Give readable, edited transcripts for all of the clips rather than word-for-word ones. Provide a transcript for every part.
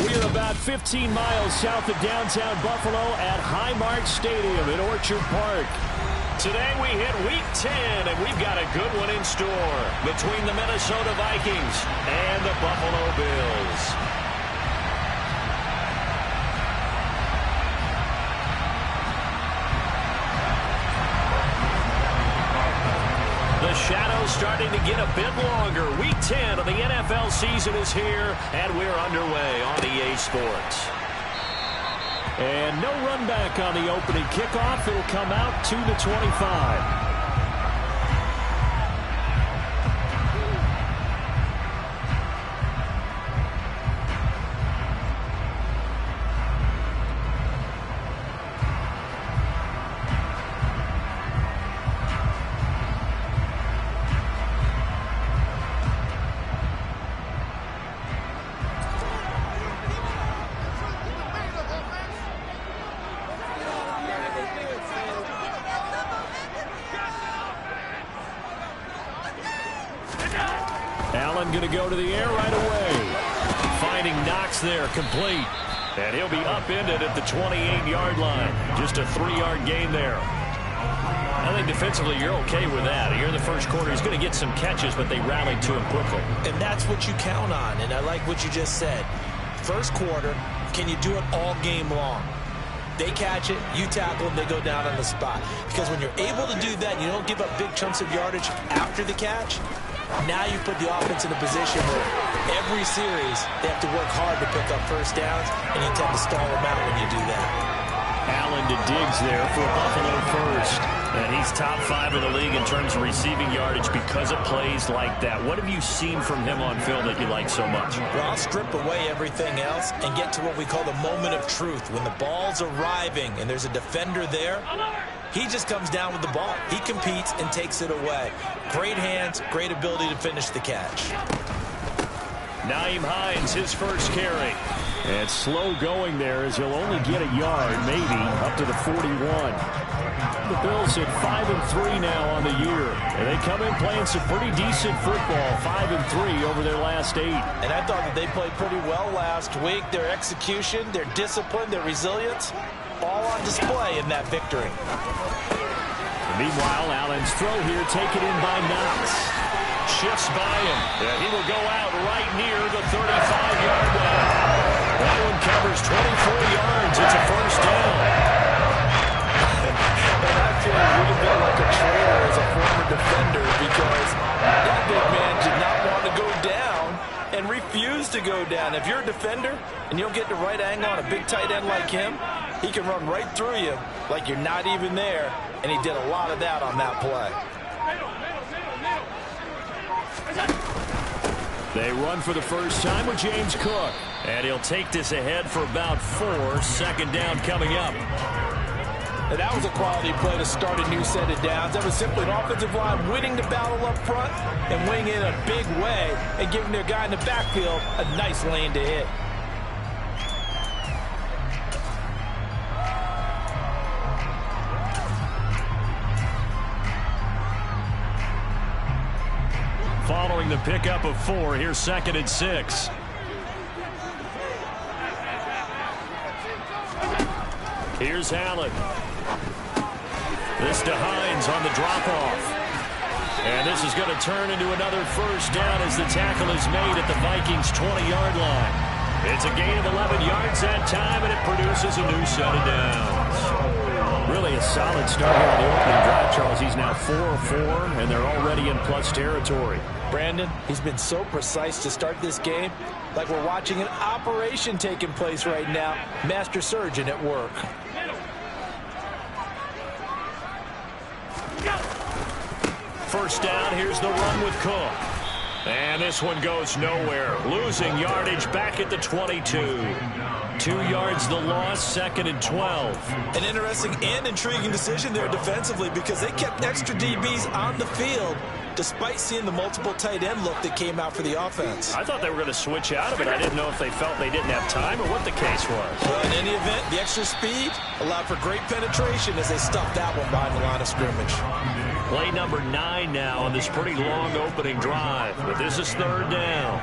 We are about 15 miles south of downtown Buffalo at Highmark Stadium in Orchard Park. Today we hit Week 10, and we've got a good one in store between the Minnesota Vikings and the Buffalo Bills. The shadow's starting to get a bit longer. Week 10 of the NFL season is here, and we're underway on EA Sports. And no run back on the opening kickoff. It'll come out to the 25. Allen going to go to the air right away. Finding Knox there, complete. And he'll be upended at the 28-yard line. Just a 3-yard gain there. I think defensively you're okay with that. Here in the first quarter, he's going to get some catches, but they rallied to him quickly. And that's what you count on, and I like what you just said. First quarter, can you do it all game long? They catch it, you tackle them, they go down on the spot. Because when you're able to do that, you don't give up big chunks of yardage after the catch. Now you put the offense in a position where every series they have to work hard to pick up first downs, and you tend to stall them out when you do that. Allen to Diggs there for Buffalo first. And he's top 5 in the league in terms of receiving yardage because of plays like that. What have you seen from him on film that you like so much? Well, I'll strip away everything else and get to what we call the moment of truth. When the ball's arriving and there's a defender there, he just comes down with the ball. He competes and takes it away. Great hands, great ability to finish the catch. Nyheim Hines, his first carry. And slow going there as he'll only get a yard, maybe, up to the 41. The Bills at 5-3 now on the year. And they come in playing some pretty decent football, 5-3 over their last 8. And I thought that they played pretty well last week. Their execution, their discipline, their resilience, all on display in that victory. Meanwhile, Allen's throw here taken in by Knox. Shifts by him, and he will go out right near the 35-yard line. That one covers 24 yards. It's a first down. And I feel a little bit like a traitor as a former defender because that big man did not want to go down and refused to go down. If you're a defender and you don't get the right angle on a big tight end like him, he can run right through you like you're not even there, and he did a lot of that on that play. They run for the first time with James Cook. And he'll take this ahead for about 4. Second down coming up. And that was a quality play to start a new set of downs. That was simply an offensive line winning the battle up front and winning it in a big way and giving their guy in the backfield a nice lane to hit. Following the pickup of 4, here's 2nd and 6. Here's Allen. This to Hines on the drop-off. And this is going to turn into another first down as the tackle is made at the Vikings' 20-yard line. It's a gain of 11 yards that time, and it produces a new set of downs. Really a solid start here on the opening drive, Charles. He's now 4 of 4, and they're already in plus territory. Brandon, he's been so precise to start this game, like we're watching an operation taking place right now. Master surgeon at work. First down, here's the run with Cook. And this one goes nowhere. Losing yardage back at the 22. 2 yards the loss, 2nd and 12. An interesting and intriguing decision there defensively because they kept extra DBs on the field despite seeing the multiple tight end look that came out for the offense. I thought they were going to switch out of it. I didn't know if they felt they didn't have time or what the case was. Well, in any event, the extra speed allowed for great penetration as they stuffed that one behind the line of scrimmage. Play number 9 now on this pretty long opening drive, but this is 3rd down.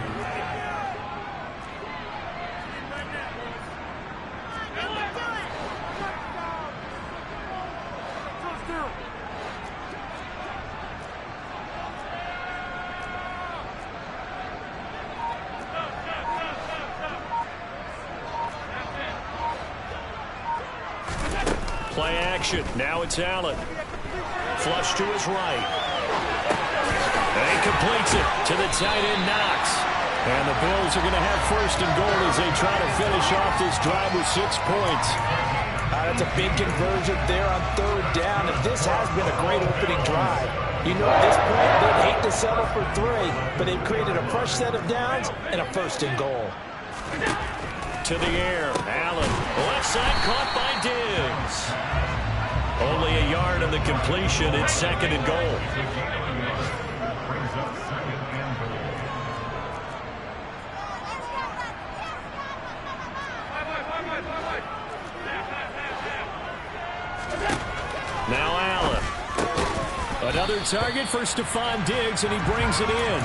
Play action. Now it's Allen. Flush to his right. And he completes it to the tight end, Knox. And the Bills are going to have first and goal as they try to finish off this drive with 6 points. That's a big conversion there on third down, and this has been a great opening drive. You know, at this point, they'd hate to settle for 3, but they've created a fresh set of downs and a first and goal. To the air, Allen. Left side caught by Diggs. Only a yard on the completion. It's second and goal. Now Allen. Another target for Stephon Diggs, and he brings it in.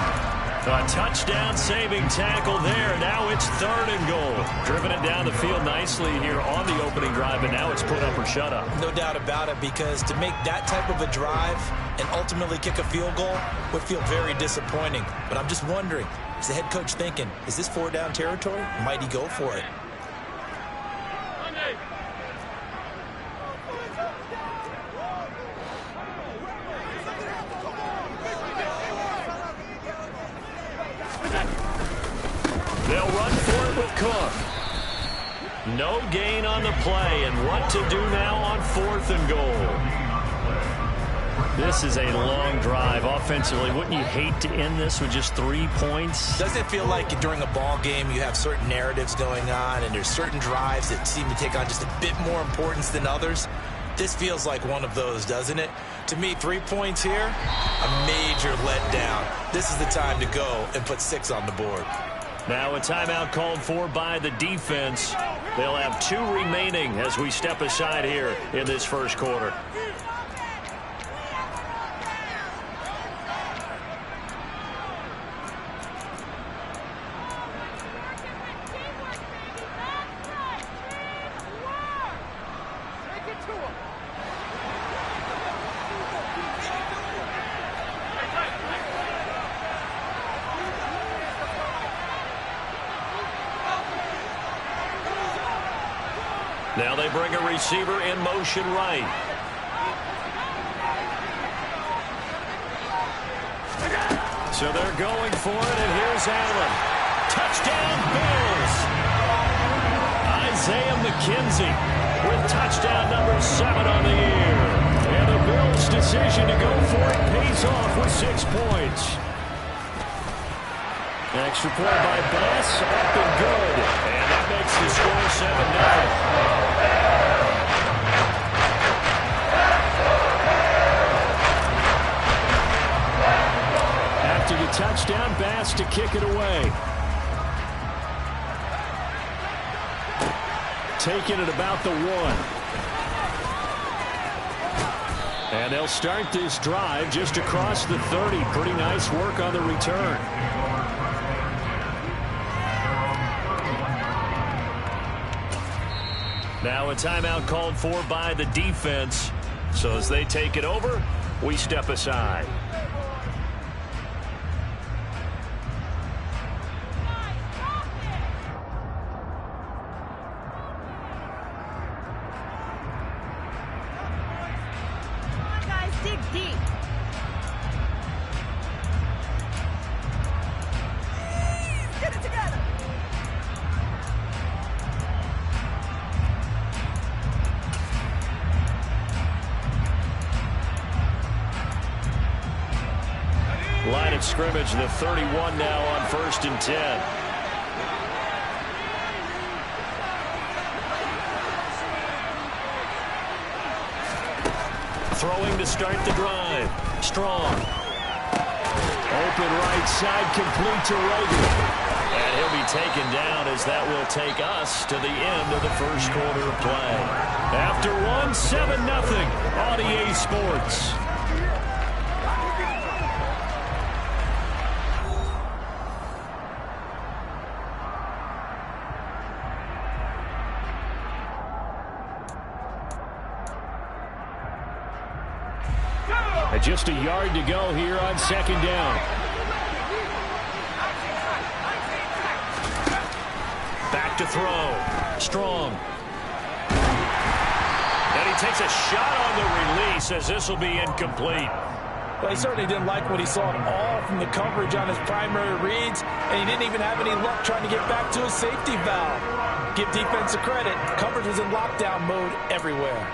A touchdown-saving tackle there. Now it's third and goal. Driven it down the field nicely here on the opening drive, and now it's put up or shut up. No doubt about it, because to make that type of a drive and ultimately kick a field goal would feel very disappointing. But I'm just wondering, is the head coach thinking, is this 4-down territory? Might he go for it? They'll run for it with Cook. No gain on the play, and what to do now on fourth and goal. This is a long drive offensively. Wouldn't you hate to end this with just 3 points? Doesn't it feel like during a ball game you have certain narratives going on, and there's certain drives that seem to take on just a bit more importance than others? This feels like one of those, doesn't it? To me, 3 points here, a major letdown. This is the time to go and put 6 on the board. Now a timeout called for by the defense. They'll have 2 remaining as we step aside here in this first quarter. Now they bring a receiver in motion right. So they're going for it, and here's Allen. Touchdown, Bills! Isaiah McKenzie with touchdown number 7 on the year. And the Bills' decision to go for it pays off with 6 points. Extra point by Bass, up and good. And that makes the score 7-0. After the touchdown, Bass to kick it away. Taking it about the 1. And they'll start this drive just across the 30. Pretty nice work on the return. Now a timeout called for by the defense. So as they take it over, we step aside. Line of scrimmage, the 31 now on 1st and 10. Throwing to start the drive. Strong. Open right side, complete to Reagan. And he'll be taken down as that will take us to the end of the first quarter of play. After 1, 7-0 on EA Sports. And just a yard to go here on second down. Back to throw. Strong. And he takes a shot on the release as this will be incomplete. Well, he certainly didn't like what he saw at all from the coverage on his primary reads, and he didn't even have any luck trying to get back to his safety valve. Give defense a credit. Coverage was in lockdown mode everywhere.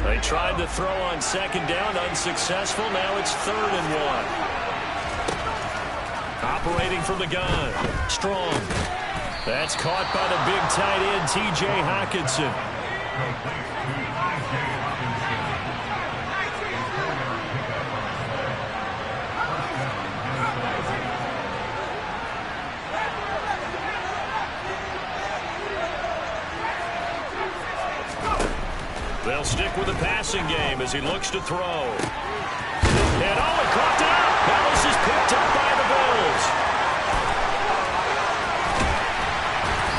They tried to throw on second down, unsuccessful. Now it's 3rd and 1. Operating from the gun. Strong. That's caught by the big tight end, T.J. Hockenson. They'll stick with the passing game as he looks to throw. And Owen caught it up. Now this is picked up by the Bills.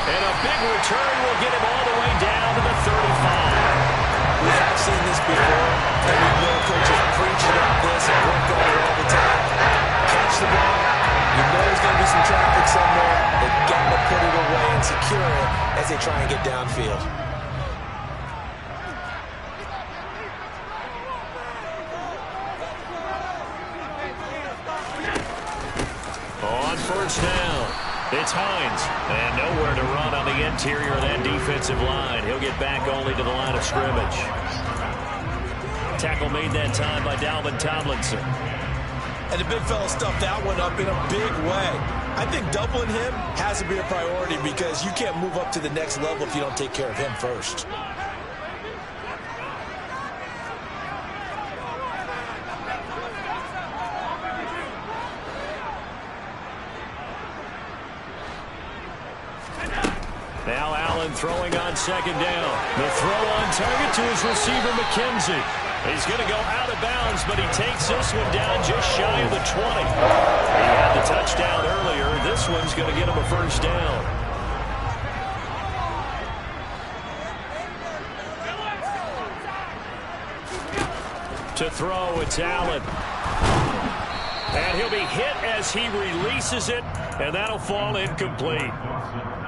And a big return will get him all the way down to the 35. We have seen this before, and we know coaches preach about this and work on it all the time. Catch the ball. You know there's going to be some traffic somewhere. They've got to put it away and secure it as they try and get downfield. On first down, it's Hines. And nowhere to run on the interior of that defensive line. He'll get back only to the line of scrimmage. Tackle made that time by Dalvin Tomlinson. And the big fella stuffed that one up in a big way. I think doubling him has to be a priority because you can't move up to the next level if you don't take care of him first. Now Allen throwing on second down. The throw on target to his receiver, McKenzie. He's going to go out of bounds, but he takes this one down just shy of the 20. He had the touchdown earlier. This one's going to get him a first down. To throw, it's Allen. And he'll be hit as he releases it, and that'll fall incomplete.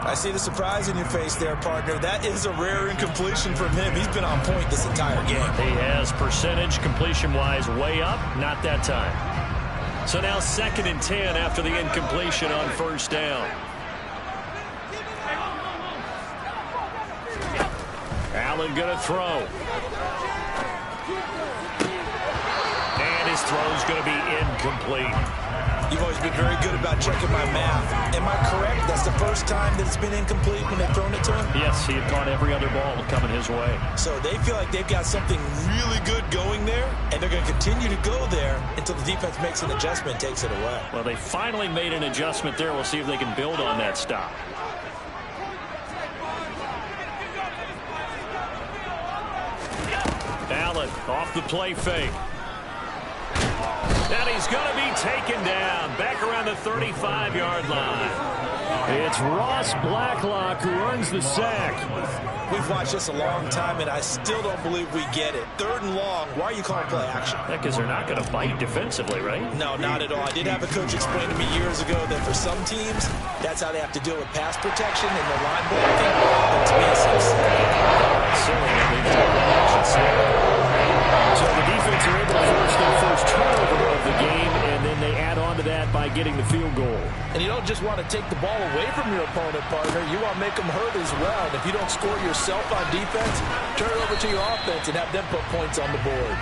I see the surprise in your face there, partner. That is a rare incompletion from him. He's been on point this entire game. He has percentage completion-wise way up, not that time. So now 2nd and 10 after the incompletion on first down. Allen going to throw. And his throw's going to be incomplete. You've always been very good about checking my math. Am I correct? That's the first time that it's been incomplete when they've thrown it to him? Yes, he had caught every other ball coming his way. So they feel like they've got something really good going there, and they're going to continue to go there until the defense makes an adjustment and takes it away. Well, they finally made an adjustment there. We'll see if they can build on that stop. Allen off the play fake. And he's going to be taken down back around the 35-yard line. It's Ross Blacklock who earns the sack. We've watched this a long time, and I still don't believe we get it. 3rd and long. Why are you calling play action? Because they're not going to bite defensively, right? No, not at all. I did have a coach explain to me years ago that for some teams, that's how they have to deal with pass protection and their line blocking. But to me, it seems silly that they do play action snap. So the defense are able to force their first turnover of the game, and then they add on to that by getting the field goal. And you don't just want to take the ball away from your opponent, partner. You want to make them hurt as well. And if you don't score yourself on defense, turn it over to your offense and have them put points on the board.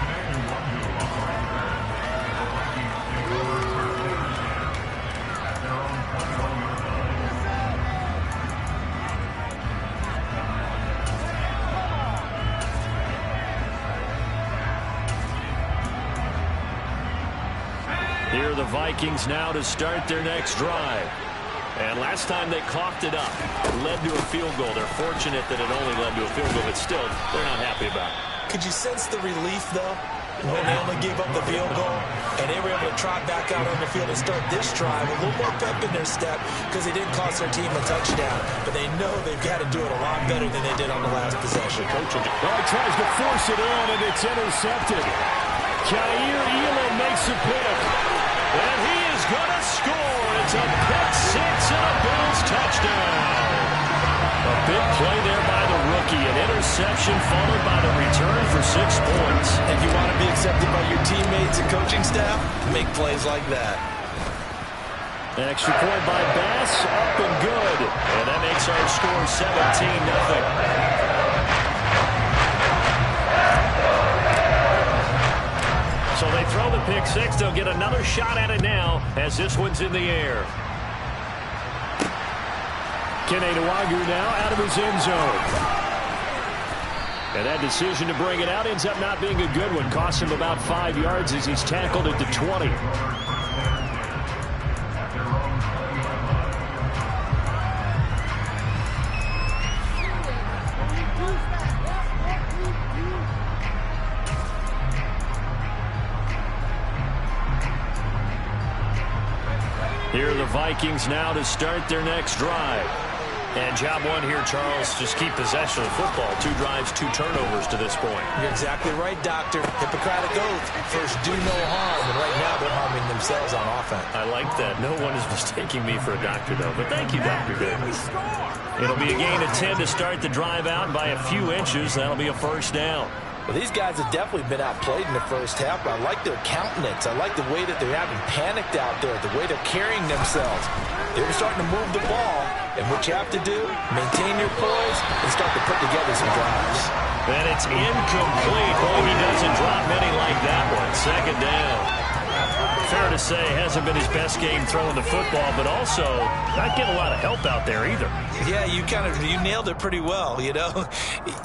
Here are the Vikings now to start their next drive. And last time they coughed it up, led to a field goal. They're fortunate that it only led to a field goal, but still, they're not happy about it. Could you sense the relief, though? when they only gave up the field goal, and they were able to trot back out on the field and start this drive a little more pep in their step because they didn't cost their team a touchdown. But they know they've got to do it a lot better than they did on the last possession. Well, he tries to force it in, and it's intercepted. Jair Elam makes a pick, and he is going to score. It's a pick six and a Bills touchdown. A big play there by the rookie. An interception followed by the return for 6 points. If you want to be accepted by your teammates and coaching staff, make plays like that. An extra point by Bass, up and good. And that makes our score 17-0. So they throw the pick six. They'll get another shot at it now as this one's in the air. Kene Nwagu now out of his end zone. And that decision to bring it out ends up not being a good one. Costs him about 5 yards as he's tackled at the 20. Here are the Vikings now to start their next drive. And job one here, Charles, just keep possession of the football. 2 drives, 2 turnovers to this point. You're exactly right, Doctor. Hippocratic oath. First, do no harm. And right now, they're harming themselves on offense. I like that. No one is mistaking me for a doctor, though. But thank you, Dr. Davis. It'll be a gain of 10 to start the drive out. By a few inches, that'll be a first down. Well, these guys have definitely been outplayed in the first half, but I like their countenance. I like the way that they're having panicked out there, the way they're carrying themselves. They're starting to move the ball, and what you have to do, maintain your poise and start to put together some drives. And it's incomplete. Boy, he doesn't drop many like that one. Second down. Fair to say, hasn't been his best game throwing the football, but also not getting a lot of help out there either. Yeah, you nailed it pretty well, you know.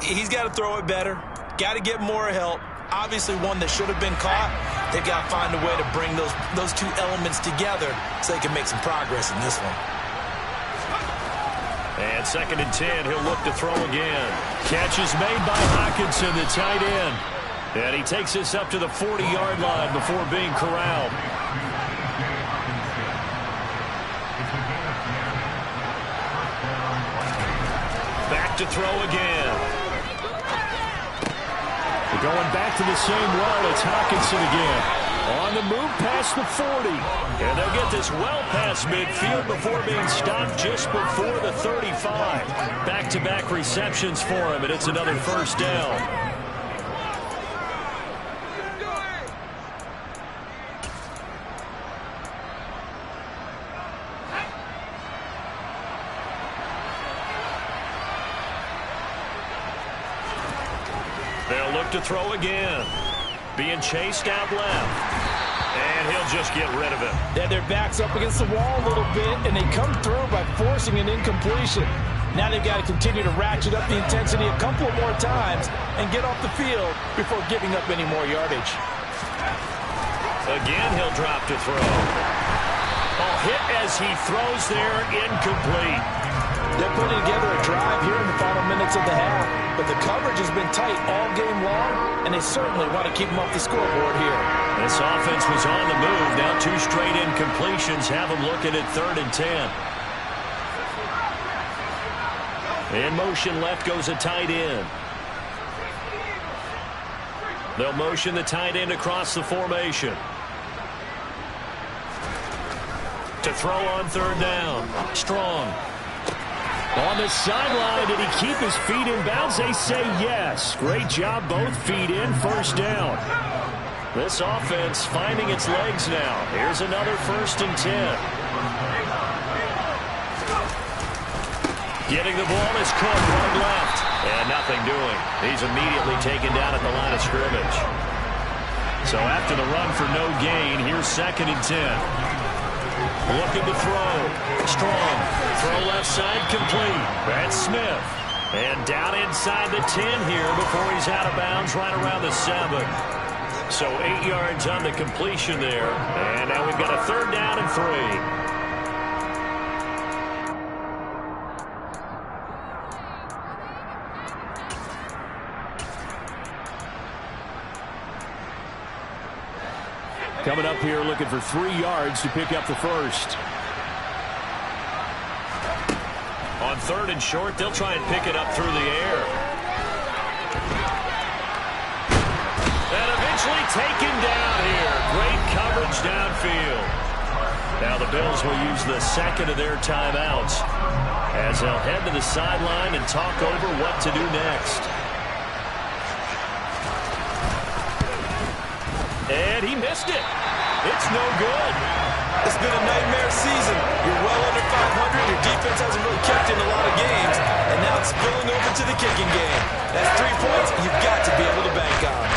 He's got to throw it better. Got to get more help. Obviously one that should have been caught. They've got to find a way to bring those 2 elements together so they can make some progress in this one. And 2nd and 10, he'll look to throw again. Catch is made by Hockenson, the tight end. And he takes this up to the 40-yard line before being corralled. Back to throw again. Going back to the same well, it's Hockenson again. On the move past the 40. And they'll get this well past midfield before being stopped just before the 35. Back-to-back receptions for him, and it's another first down. They'll look to throw again. Being chased out left. And he'll just get rid of it. Then their back's up against the wall a little bit, and they come through by forcing an incompletion. Now they've got to continue to ratchet up the intensity a couple of more times and get off the field before giving up any more yardage. Again, he'll drop to throw. Hit as he throws there, incomplete. They're putting together a drive here in the final minutes of the half, but the coverage has been tight all game long, and they certainly want to keep them off the scoreboard here. This offense was on the move. Now 2 straight incompletions have them looking at 3rd and 10. In motion left goes a tight end. They'll motion the tight end across the formation. To throw on 3rd down. Strong. On the sideline, did he keep his feet in bounds? They say yes. Great job, both feet in, first down. This offense finding its legs now. Here's another 1st and 10. Getting the ball is Cook, right left. And nothing doing. He's immediately taken down at the line of scrimmage. So after the run for no gain, here's 2nd and 10. Looking to throw. Strong. Throw left side complete. That's Smith. And down inside the 10 here before he's out of bounds right around the 7. So 8 yards on the completion there. And now we've got a 3rd down and 3. Coming up here looking for 3 yards to pick up the first. On 3rd and short, they'll try and pick it up through the air. And eventually taken down here. Great coverage downfield. Now the Bills will use the second of their timeouts as they'll head to the sideline and talk over what to do next. And he missed it. It's no good. It's been a nightmare season. You're well under 500. Your defense hasn't really kept in a lot of games. And now it's spilling over to the kicking game. That's 3 points you've got to be able to bank on.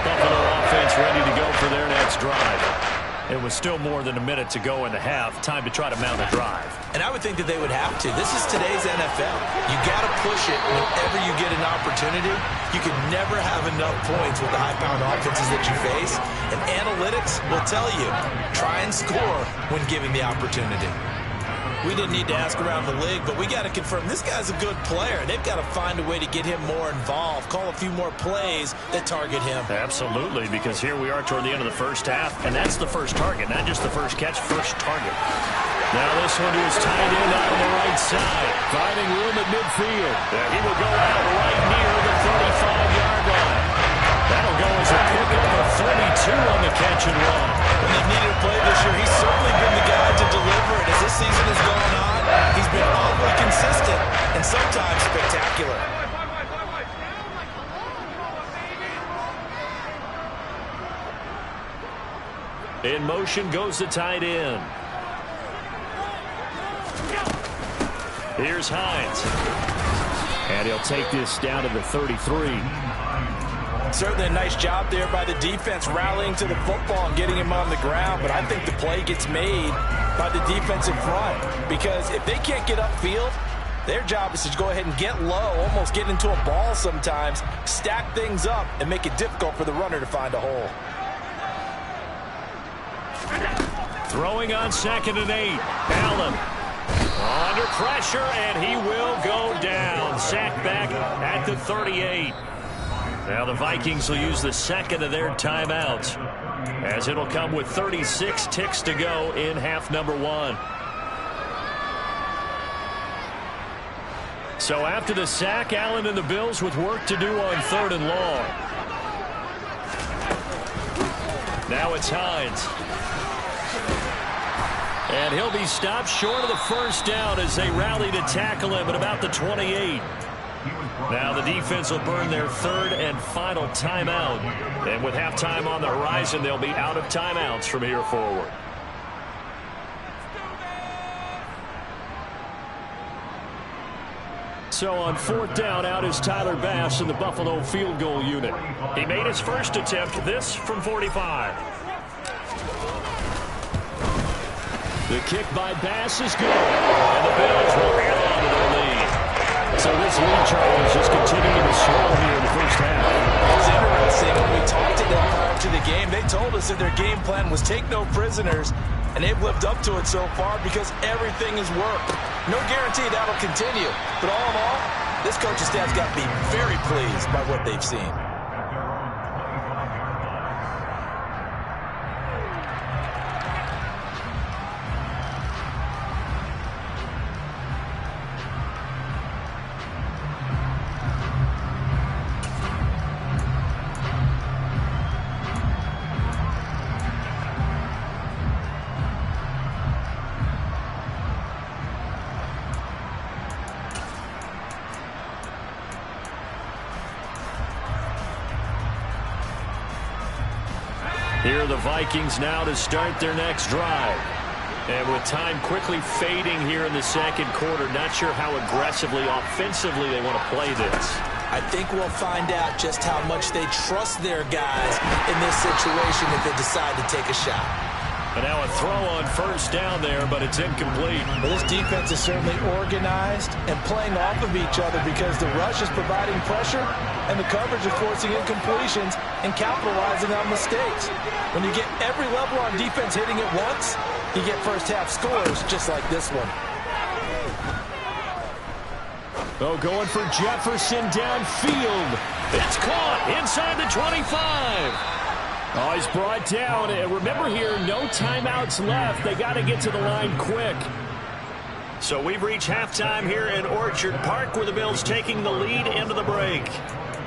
Buffalo offense ready to go for their next drive. It was still more than a minute to go in the half. Time to try to mount a drive. And I would think that they would have to. This is today's NFL. You got to push it whenever you get an opportunity. You can never have enough points with the high-powered offenses that you face. And analytics will tell you, try and score when given the opportunity. We didn't need to ask around the league, but we got to confirm this guy's a good player. They've got to find a way to get him more involved, call a few more plays that target him. Absolutely, because here we are toward the end of the first half, and that's the first target, not just the first catch, first target. Now this one to his tight end out on the right side, finding room at midfield. He will go out right near the 35-yard line. That'll go as a pickup of 32 on the catch and run. When they've needed a play this year, he's certainly been the guy to deliver it. As this season has gone on, he's been awfully consistent and sometimes spectacular. In motion goes the tight end. Here's Hines. And he'll take this down to the 33. Certainly a nice job there by the defense rallying to the football and getting him on the ground, but I think the play gets made by the defensive front because if they can't get upfield, their job is to go ahead and get low, almost get into a ball sometimes, stack things up, and make it difficult for the runner to find a hole. Throwing on 2nd and 8. Allen under pressure, and he will go down. Sacked back at the 38. Now the Vikings will use the second of their timeouts as it'll come with 36 ticks to go in half number 1. So after the sack, Allen and the Bills with work to do on 3rd and long. Now it's Hines. And he'll be stopped short of the first down as they rally to tackle him at about the 28. Now the defense will burn their 3rd and final timeout. And with halftime on the horizon, they'll be out of timeouts from here forward. So on 4th down, out is Tyler Bass in the Buffalo field goal unit. He made his first attempt, this from 45. The kick by Bass is good, and the Bills will hang on to their lead. So this lead charge is just continuing to swell here in the first half. It's interesting. When we talked to them prior to the game, they told us that their game plan was take no prisoners, and they've lived up to it so far because everything has worked. No guarantee that'll continue, but all in all, this coaching staff's got to be very pleased by what they've seen. Here are the Vikings now to start their next drive. And with time quickly fading here in the second quarter, not sure how aggressively, offensively they want to play this. I think we'll find out just how much they trust their guys in this situation if they decide to take a shot. And now a throw on first down there, but it's incomplete. Well, this defense is certainly organized and playing off of each other because the rush is providing pressure and the coverage is forcing incompletions and capitalizing on mistakes. When you get every level on defense hitting it once, you get first half scores just like this one. Oh, going for Jefferson downfield. It's caught inside the 25. Oh, he's brought down. And remember here, no timeouts left. They got to get to the line quick. So we've reached halftime here in Orchard Park, where the Bills taking the lead into the break.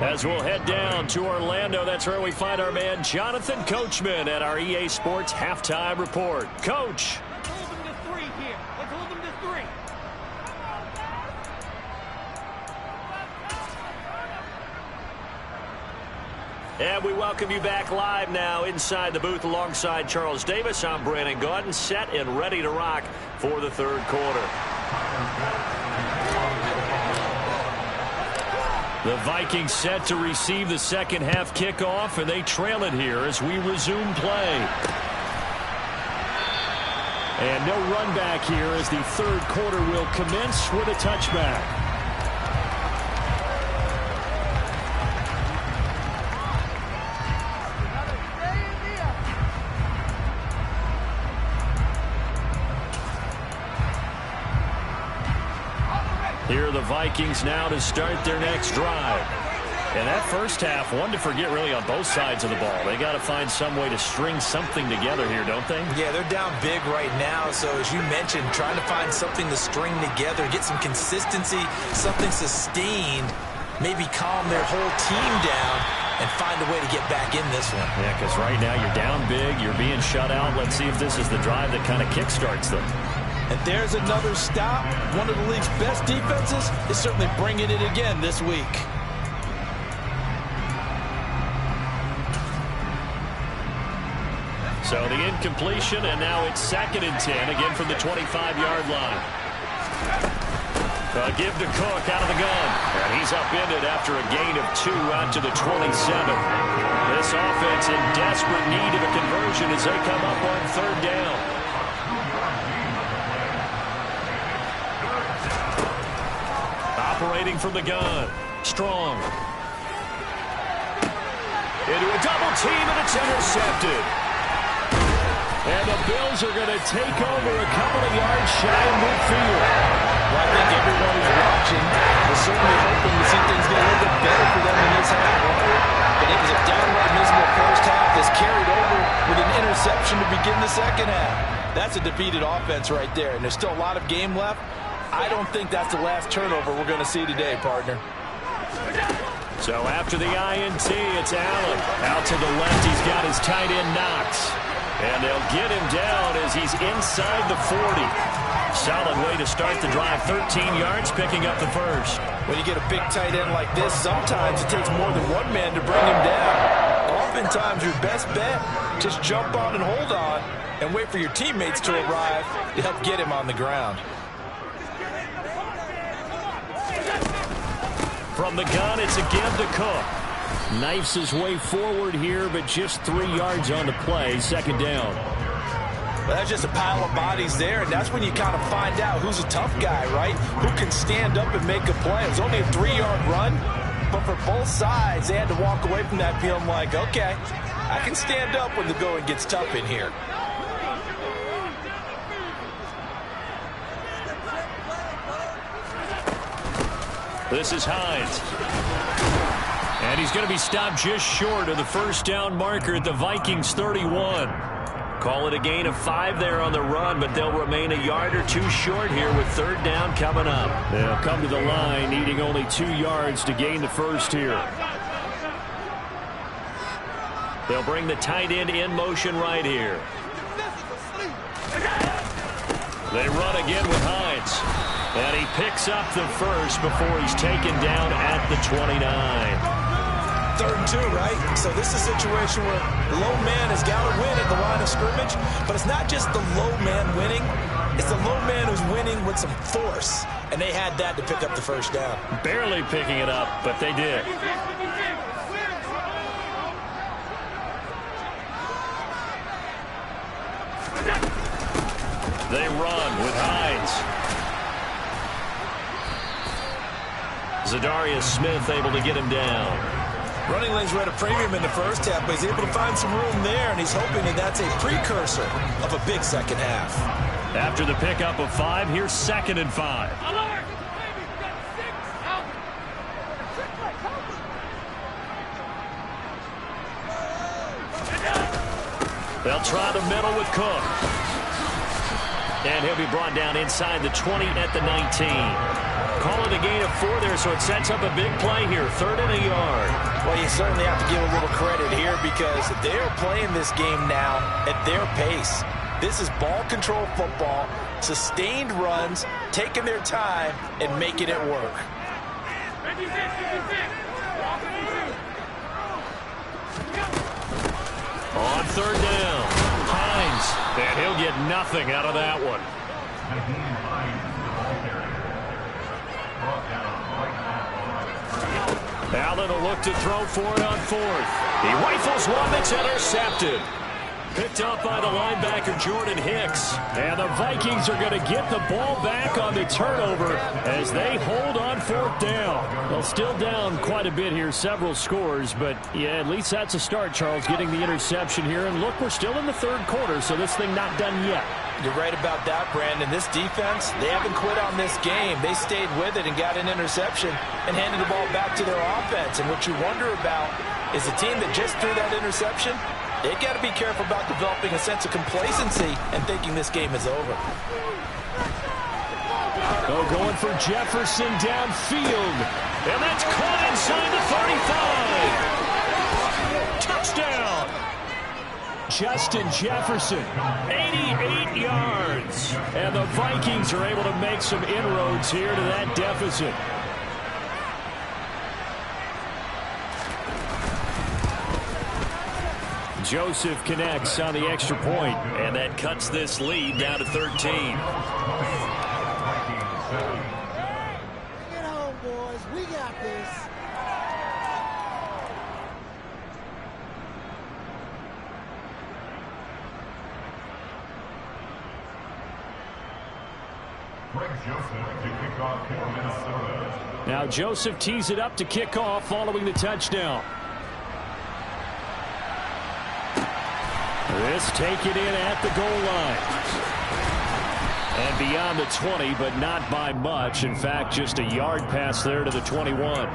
As we'll head down to Orlando, that's where we find our man Jonathan Coachman at our EA Sports Halftime Report. Coach. Let's hold them to 3 here. Let's hold them to 3. And we welcome you back live now inside the booth alongside Charles Davis. I'm Brandon Gaudin, set and ready to rock for the third quarter. The Vikings set to receive the second half kickoff, and they trail it here as we resume play. And no run back here as the third quarter will commence with a touchback. Here are the Vikings now to start their next drive. And that first half, one to forget really on both sides of the ball. They got to find some way to string something together here, don't they? Yeah, they're down big right now. So as you mentioned, trying to find something to string together, get some consistency, something sustained, maybe calm their whole team down and find a way to get back in this one. Yeah, because right now you're down big, you're being shut out. Let's see if this is the drive that kind of kickstarts them. And there's another stop. One of the league's best defenses is certainly bringing it again this week. So the incompletion, and now it's 2nd and 10, again from the 25-yard line. A give to Cook out of the gun. And he's upended after a gain of 2 out to the 27. This offense in desperate need of a conversion as they come up on 3rd down. Operating from the gun. Strong. Into a double team, and it's intercepted. And the Bills are going to take over a couple of yards shy of midfield. Well, I think everyone who's watching is certainly hoping to see things get a little bit better for them in this half. But it was a downright miserable first half that's carried over with an interception to begin the second half. That's a defeated offense right there, and there's still a lot of game left. I don't think that's the last turnover we're going to see today, partner. So after the INT, it's Allen. Out to the left, he's got his tight end Knox. And they'll get him down as he's inside the 40. Solid way to start the drive. 13 yards, picking up the first. When you get a big tight end like this, sometimes it takes more than one man to bring him down. Oftentimes, your best bet, just jump on and hold on and wait for your teammates to arrive to help get him on the ground. From the gun, it's a give to Cook. Knifes his way forward here, but just 3 yards on the play. 2nd down. Well, that's just a pile of bodies there, and that's when you kind of find out who's a tough guy, right? Who can stand up and make a play. It was only a 3-yard run, but for both sides, they had to walk away from that feeling like, okay, I can stand up when the going gets tough in here. This is Hines. And he's going to be stopped just short of the first down marker at the Vikings 31. Call it a gain of 5 there on the run, but they'll remain a yard or 2 short here with 3rd down coming up. They'll come to the line needing only 2 yards to gain the first here. They'll bring the tight end in motion right here. They run again with Hines. And he picks up the first before he's taken down at the 29. 3rd and 2, right? So this is a situation where the low man has got to win at the line of scrimmage. But it's not just the low man winning. It's the low man who's winning with some force. And they had that to pick up the first down. Barely picking it up, but they did. They run with Hines. Zadarius Smith able to get him down. Running lanes were at a premium in the first half, but he's able to find some room there, and he's hoping that that's a precursor of a big second half. After the pickup of 5, here's 2nd and 5. They'll try the middle with Cook. And he'll be brought down inside the 20 at the 19. Call it a gain of 4 there, so it sets up a big play here. 3rd and a yard. Well, you certainly have to give a little credit here because they're playing this game now at their pace. This is ball control football, sustained runs, taking their time, and making it work. On 3rd down, Hines, and he'll get nothing out of that one. Allen will look to throw for it on 4th. He rifles one that's intercepted. Picked up by the linebacker, Jordan Hicks. And the Vikings are going to get the ball back on the turnover as they hold on 4th down. Well, still down quite a bit here, several scores. But, yeah, at least that's a start, Charles, getting the interception here. And, look, we're still in the 3rd quarter, so this thing not done yet. You're right about that, Brandon. This defense, they haven't quit on this game. They stayed with it and got an interception and handed the ball back to their offense. And what you wonder about is a team that just threw that interception, they've got to be careful about developing a sense of complacency and thinking this game is over. Oh, going for Jefferson downfield. And that's caught inside the 35. Touchdown. Justin Jefferson, 88 yards. And the Vikings are able to make some inroads here to that deficit. Joseph connects on the extra point, and that cuts this lead down to 13. Bring it home, boys. We got this. Now Joseph tees it up to kick off following the touchdown. This take it in at the goal line. And beyond the 20, but not by much. In fact, just a yard pass there to the 21.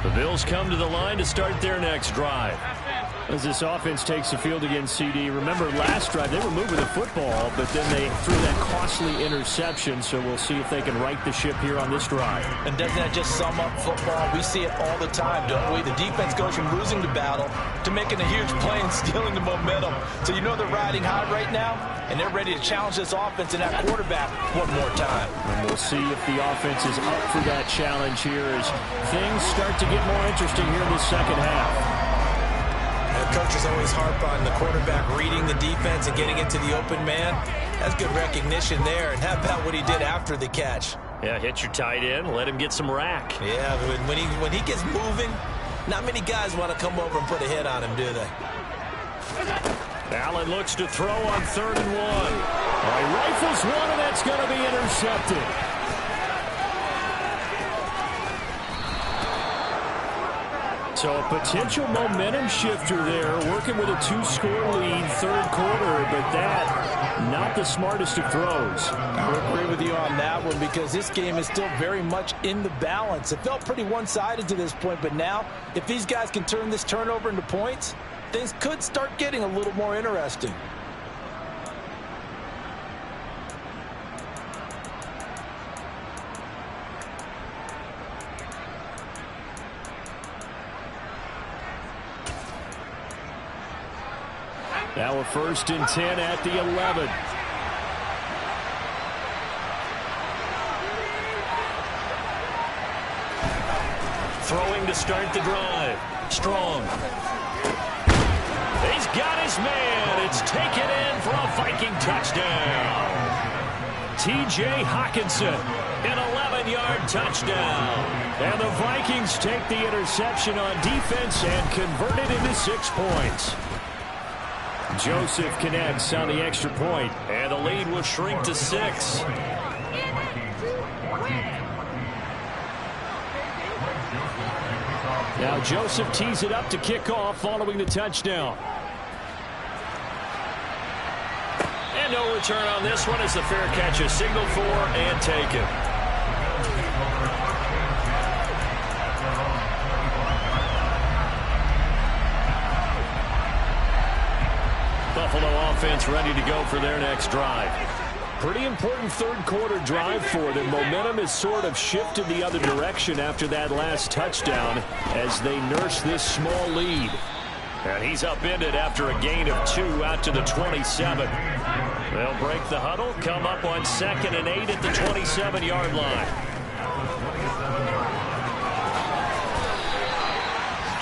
The Bills come to the line to start their next drive. As this offense takes the field against CD. Remember last drive they were moving the football, but then they threw that costly interception, so we'll see if they can right the ship here on this drive. And doesn't that just sum up football? We see it all the time, don't we? The defense goes from losing the battle to making a huge play and stealing the momentum. So you know they're riding high right now, and they're ready to challenge this offense and that quarterback one more time. And we'll see if the offense is up for that challenge here as things start to get more interesting here in the second half. Coaches always harp on the quarterback reading the defense and getting it to the open man. That's good recognition there. And how about what he did after the catch? Yeah, hit your tight end, let him get some rack. Yeah, but when he gets moving, not many guys want to come over and put a hit on him, do they? Allen looks to throw on 3rd and 1. He rifles one, and that's going to be intercepted. So a potential momentum shifter there, working with a 2-score lead, 3rd quarter, but that, not the smartest of throws. I agree with you on that one because this game is still very much in the balance. It felt pretty one-sided to this point, but now, if these guys can turn this turnover into points, things could start getting a little more interesting. Now a 1st and 10 at the 11. Throwing to start the drive. Strong. He's got his man. It's taken in for a Viking touchdown. T.J. Hawkinson, an 11-yard touchdown. And the Vikings take the interception on defense and convert it into 6 points. Joseph connects on the extra point, and the lead will shrink to 6. Now Joseph tees it up to kick off following the touchdown. And no return on this one as the fair catch is signaled for and taken. Buffalo offense ready to go for their next drive. Pretty important third-quarter drive for them. Momentum has sort of shifted the other direction after that last touchdown as they nurse this small lead. And he's upended after a gain of 2 out to the 27. They'll break the huddle, come up on 2nd and 8 at the 27-yard line.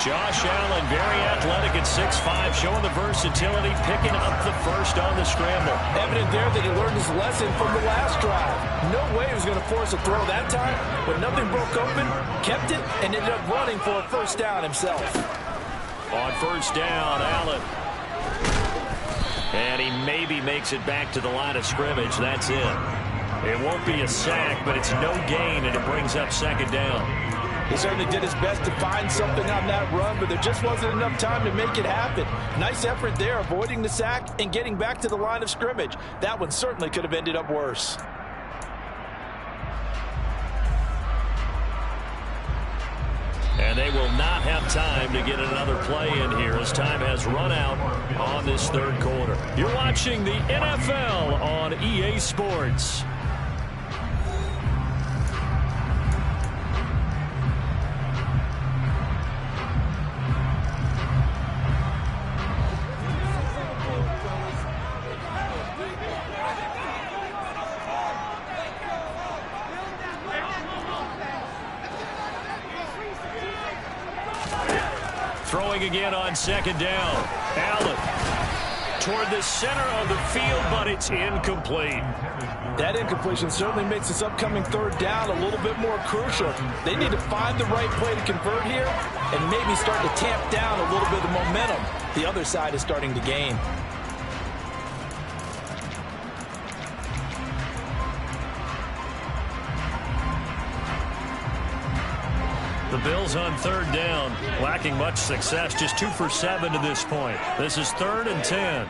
Josh Allen, very athletic at 6'5", showing the versatility, picking up the first on the scramble. Evident there that he learned his lesson from the last drive. No way he was going to force a throw that time. When nothing broke open, kept it, and ended up running for a first down himself. On first down, Allen. And he maybe makes it back to the line of scrimmage. That's it. It won't be a sack, but it's no gain, and it brings up 2nd down. He certainly did his best to find something on that run, but there just wasn't enough time to make it happen. Nice effort there, avoiding the sack and getting back to the line of scrimmage. That one certainly could have ended up worse. And they will not have time to get another play in here as time has run out on this third quarter. You're watching the NFL on EA Sports. Throwing again on 2nd down. Allen toward the center of the field, but it's incomplete. That incompletion certainly makes this upcoming 3rd down a little bit more crucial. They need to find the right play to convert here and maybe start to tamp down a little bit of momentum. The other side is starting to gain. The Bills on 3rd down, lacking much success, just 2 for 7 to this point. This is 3rd and 10.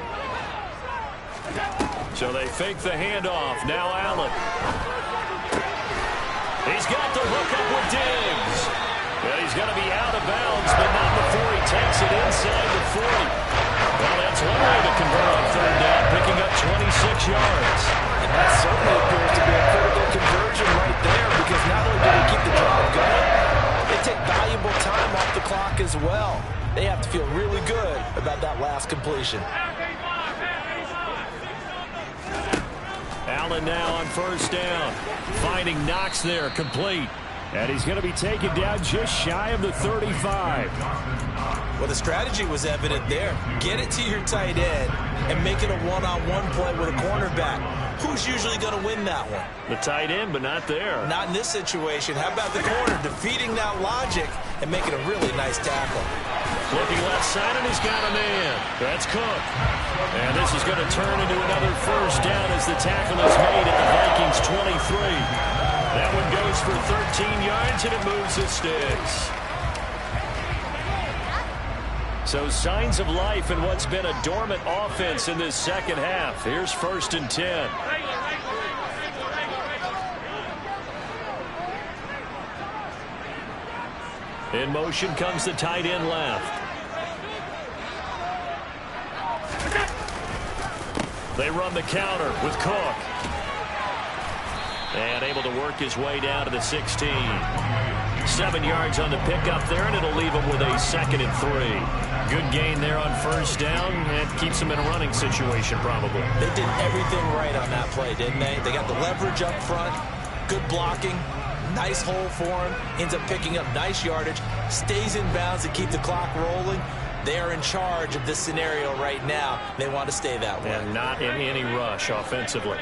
So they fake the handoff. Now Allen. He's got the hook up with Diggs. Well, he's going to be out of bounds, but not before he takes it inside the 40. Well, that's one way to convert on 3rd down, picking up 26 yards. And that certainly appears to be a critical conversion right there, because not only do they keep the drive going, they take valuable time off the clock as well. They have to feel really good about that last completion. Allen now on 1st down. Finding Knox there, complete. And he's going to be taken down just shy of the 35. Well, the strategy was evident there. Get it to your tight end and make it a one-on-one play with a cornerback. Who's usually going to win that one? The tight end, but not there. Not in this situation. How about the corner defeating that logic and making a really nice tackle? Looking left side, and he's got a man. That's Cook. And this is going to turn into another first down as the tackle is made at the Vikings 23. That one goes for 13 yards, and it moves the sticks. So signs of life in what's been a dormant offense in this second half. Here's 1st and 10. In motion comes the tight end left. They run the counter with Cook. And able to work his way down to the 16. 7 yards on the pickup there, and it'll leave him with a 2nd and 3. Good gain there on 1st down. It keeps him in a running situation, probably. They did everything right on that play, didn't they? They got the leverage up front, good blocking, nice hole for him, ends up picking up nice yardage, stays in bounds to keep the clock rolling. They are in charge of this scenario right now. They want to stay that way. And not in any rush offensively.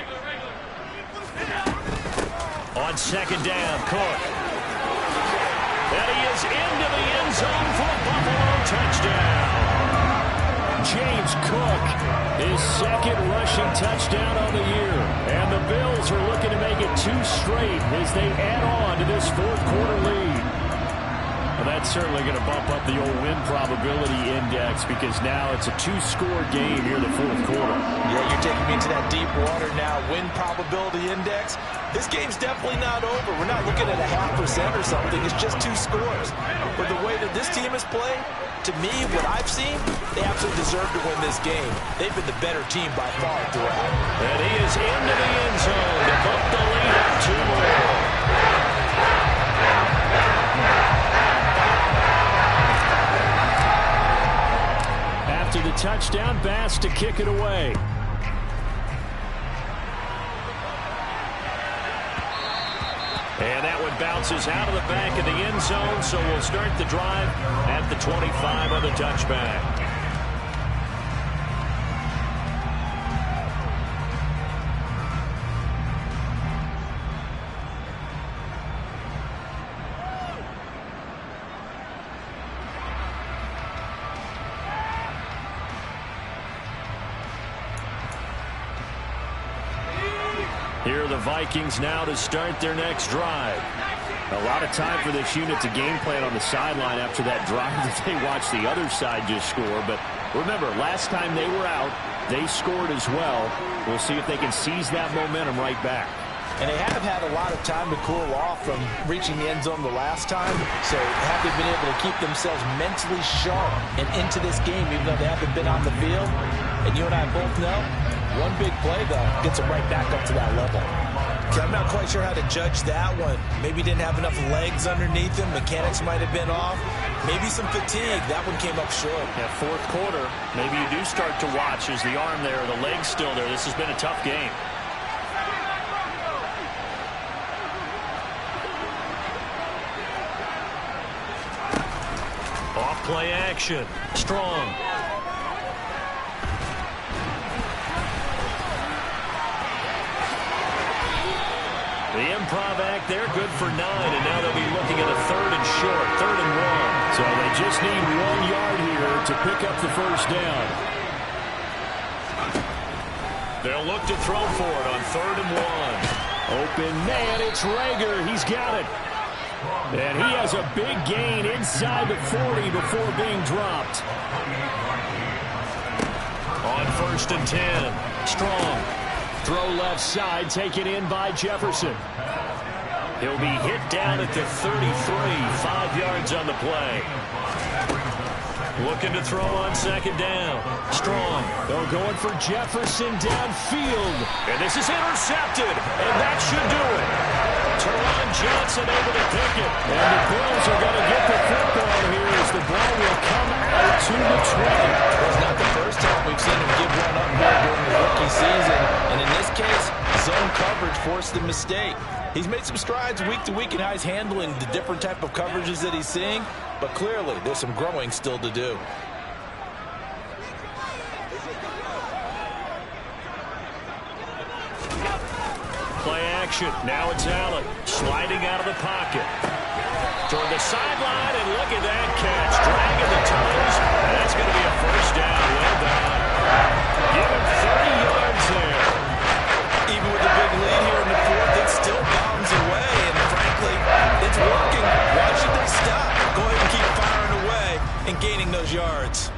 On 2nd down, Cook. And he is into the end zone for a Buffalo touchdown. James Cook, his 2nd rushing touchdown on the year. And the Bills are looking to make it 2 straight as they add on to this 4th quarter lead. Well, that's certainly going to bump up the old win probability index because now it's a two-score game here in the fourth quarter. Yeah, you're taking me into that deep water now. Win probability index. This game's definitely not over. We're not looking at a 0.5% or something. It's just 2 scores. But the way that this team is playing, to me, what I've seen, they absolutely deserve to win this game. They've been the better team by far throughout. And he is into the end zone to put the lead up 2 more. After the touchdown, Bass to kick it away. And that one bounces out of the back of the end zone, so we'll start the drive at the 25 on the touchback. Here are the Vikings now to start their next drive. A lot of time for this unit to game plan on the sideline after that drive that they watched the other side just score. But remember, last time they were out, they scored as well. We'll see if they can seize that momentum right back. And they have had a lot of time to cool off from reaching the end zone the last time. So have they been able to keep themselves mentally sharp and into this game, even though they haven't been on the field? And you and I both know, one big play, though, gets them right back up to that level. Okay, I'm not quite sure how to judge that one. Maybe didn't have enough legs underneath him. Mechanics might have been off. Maybe some fatigue. That one came up short. Yeah, fourth quarter, maybe you do start to watch. Is the arm there, the leg's still there? This has been a tough game. Off play action. Strong. The improv act there, good for 9, and now they'll be looking at a 3rd and short, 3rd and 1. So they just need 1 yard here to pick up the first down. They'll look to throw for it on 3rd and 1. Open man, it's Rager. He's got it. And he has a big gain inside the 40 before being dropped. On 1st and 10, Strong. Throw left side, taken in by Jefferson. He'll be hit down at the 33, 5 yards on the play. Looking to throw on 2nd down. Strong. They're going for Jefferson downfield. And this is intercepted, and that should do it. Teron Johnson able to pick it. And the Bills are going to get the football here as the ball will come out to the 20. It's not the first time we've seen him give one up here during the rookie season. And in this case, zone coverage forced the mistake. He's made some strides week to week in how he's handling the different type of coverages that he's seeing. But clearly, there's some growing still to do. Play action. Now it's Allen sliding out of the pocket. Toward the sideline, and look at that catch. Dragging the toes. And that's going to be a first down. Well done. Give him 30 yards there. Even with the big lead here in the 4th, it still bombs away. And frankly, it's working. Why should they stop? Go ahead and keep firing away and gaining those yards.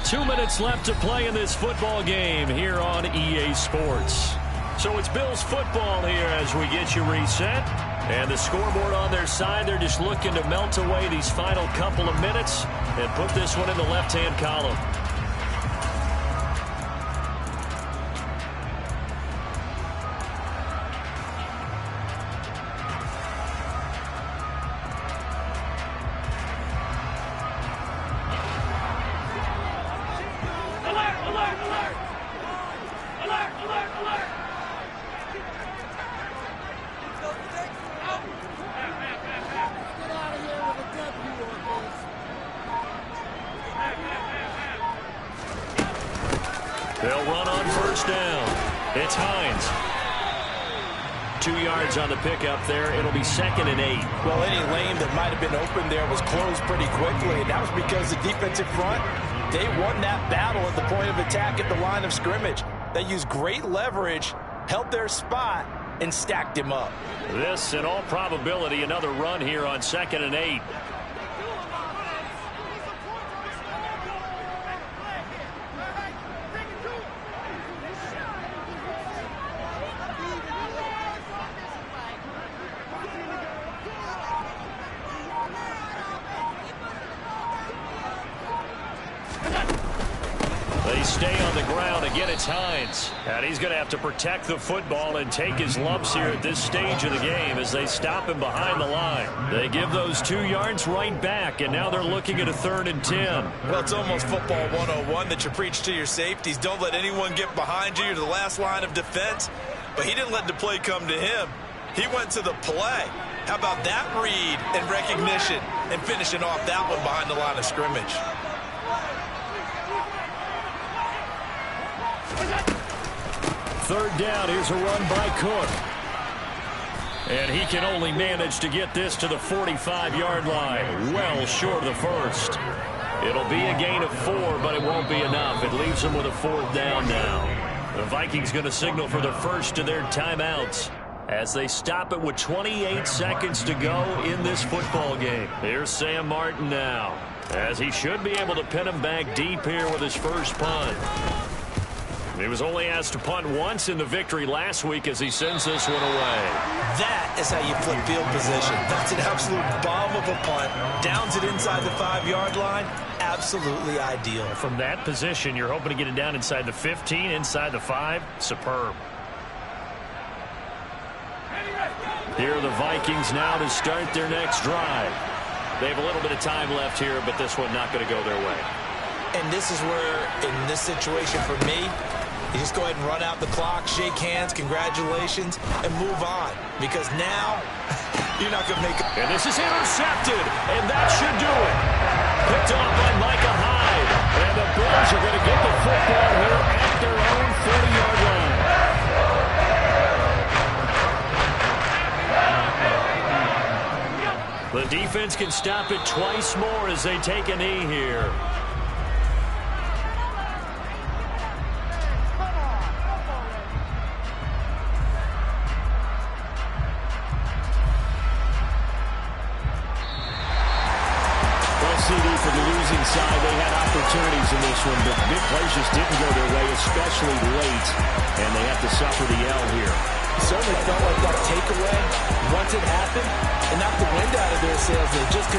Two minutes left to play in this football game here on EA Sports. So it's Bills football here as we get you reset. And the scoreboard on their side, they're just looking to melt away these final couple of minutes and put this one in the left-hand column. They'll run on 1st down. It's Hines. 2 yards on the pickup there. It'll be 2nd and 8. Well, any lane that might have been open there was closed pretty quickly, and that was because the defensive front, they won that battle at the point of attack at the line of scrimmage. They used great leverage held their spot, and stacked him up. This, in all probability, another run here on 2nd and 8. They stay on the ground. Again, it's Hines. And he's going to have to protect the football and take his lumps here at this stage of the game as they stop him behind the line. They give those 2 yards right back, and now they're looking at a 3rd and 10. Well, it's almost football 101 that you preach to your safeties. Don't let anyone get behind you. You're the last line of defense. But he didn't let the play come to him. He went to the play. How about that read and recognition and finishing off that one behind the line of scrimmage? Third down, here's a run by Cook. And he can only manage to get this to the 45-yard line, well short of the first. It'll be a gain of 4, but it won't be enough. It leaves them with a 4th down now. The Vikings going to signal for the first of their timeouts as they stop it with 28 seconds to go in this football game. Here's Sam Martin now, as he should be able to pin him back deep here with his first punt. He was only asked to punt once in the victory last week as he sends this one away. That is how you flip field position. That's an absolute bomb of a punt. Downs it inside the 5-yard line. Absolutely ideal. From that position, you're hoping to get it down inside the 15, inside the 5. Superb. Here are the Vikings now to start their next drive. They have a little bit of time left here, but this one not going to go their way. And this is where, in this situation for me, you just go ahead and run out the clock, shake hands, congratulations, and move on. Because now, you're not going to make it. And this is intercepted, and that should do it. Picked off by Micah Hyde. And the Bills are going to get the football here at their own 40-yard line. The defense can stop it twice more as they take a knee here. For the losing side, they had opportunities in this one, but big plays just didn't go their way, especially late, and they have to suffer the L here. Certainly felt like that takeaway, once it happened, it knocked the wind out of their sails. They just couldn't